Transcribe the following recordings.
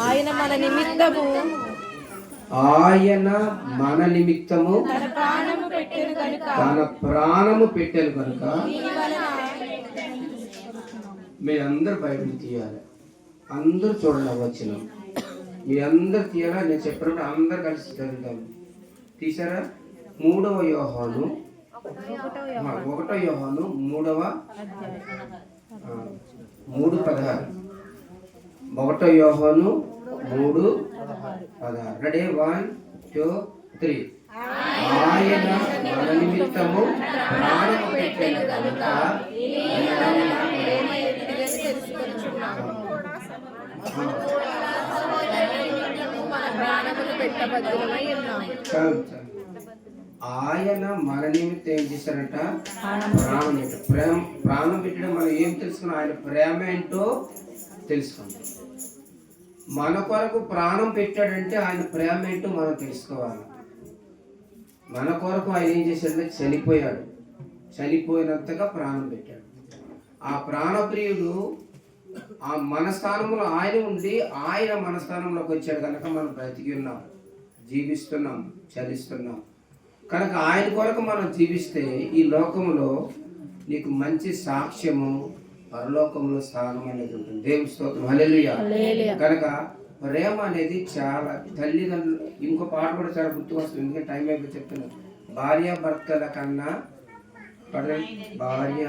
ఆయన మన నిమిత్తము తన ప్రాణము పెట్టెను కనుక మీరందరూ బైబిల్ తీయాలి. అందరూ చూడండి వచ్చిన మీరందరూ తీయాలా. నేను చెప్పినప్పుడు అందరు కలిసి చదువుతాను. తీసారా? 3వ యోహాను 3:16 1 యోహాను 3:16. రెడీ? 1 2 3. ఆయన మన నిమిత్తము ప్రాణము పెట్టెను కనుక ఆయన మన నిమిత్తం ఏం చేశారంట? ప్రాణం పెట్టడం. మనం ఏం తెలుసుకున్నాం? ఆయన ప్రేమ ఏంటో తెలుసుకుంటాం. మన కొరకు ప్రాణం పెట్టాడంటే ఆయన ప్రేమ ఏంటో మనం తెలుసుకోవాలి. మన కొరకు ఆయన ఏం చేశాడంటే చనిపోయాడు. చనిపోయినంతగా ప్రాణం పెట్టాడు. ఆ ప్రాణప్రియుడు ఆ మన స్థానంలో ఆయన ఉండి ఆయన మన స్థానంలోకి వచ్చాడు కనుక మనం బ్రతికి ఉన్నాం, జీవిస్తున్నాం, చలిస్తున్నాం. కనుక ఆయన కొరకు మనం జీవిస్తే ఈ లోకంలో నీకు మంచి సాక్ష్యము, పరలోకంలో స్థానం అనేది ఉంటుంది. దేవుని స్తోత్రం, హల్లెలూయా. కనుక ప్రేమ అనేది చాలా తల్లిదండ్రులు. ఇంకో పాట కూడా చాలా గుర్తు వస్తుంది, ఎందుకంటే టైం అయిపోయి చెప్తున్నాను. భార్య భర్తల కన్నా భార్య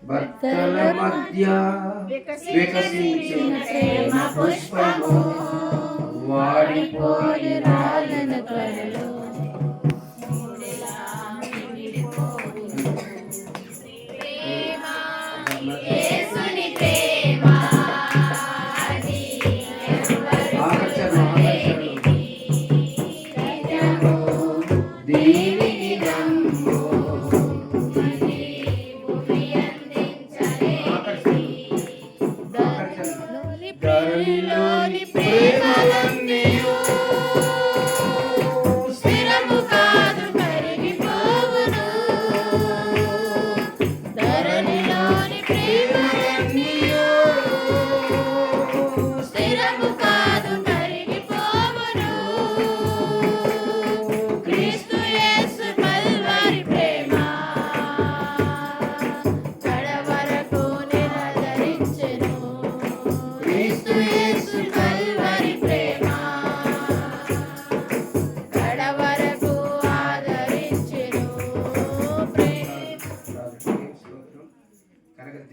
భర్తల మధ్య వికసించిన ప్రేమ పుష్పము వాడిపోయి రాలిన త్వరలో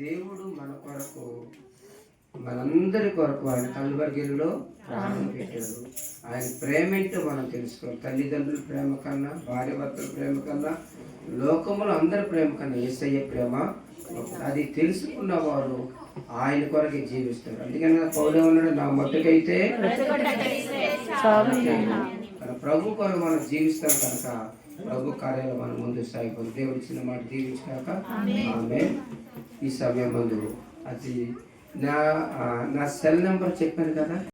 దేవుడు మన కొరకు, మనందరి కొరకు ఆయన కల్వరిగిరిలో ప్రాణం పెట్టాడు. ఆయన ప్రేమ ఏంటో మనం తెలుసుకోవాలి. తల్లిదండ్రుల ప్రేమ కన్నా, భార్య భర్తల ప్రేమ కన్నా, లోకములో అందరి ప్రేమ కన్నా యేసయ్య ప్రేమ అది తెలుసుకున్న వారు ఆయన కొరకే జీవిస్తారు. అందుకని పౌలు ఉన్నాడు, నా మట్టుకైతే ప్రభు కొరకు మనం జీవిస్తాం కనుక ప్రభు కార్యాలు మనం ముందు సాగిపోయి దేవుడు ఇచ్చిన మాట జీవించాక ఆమె ఈ సమయం ముందు అది నా సెల్ నెంబర్ చెప్పాను కదా.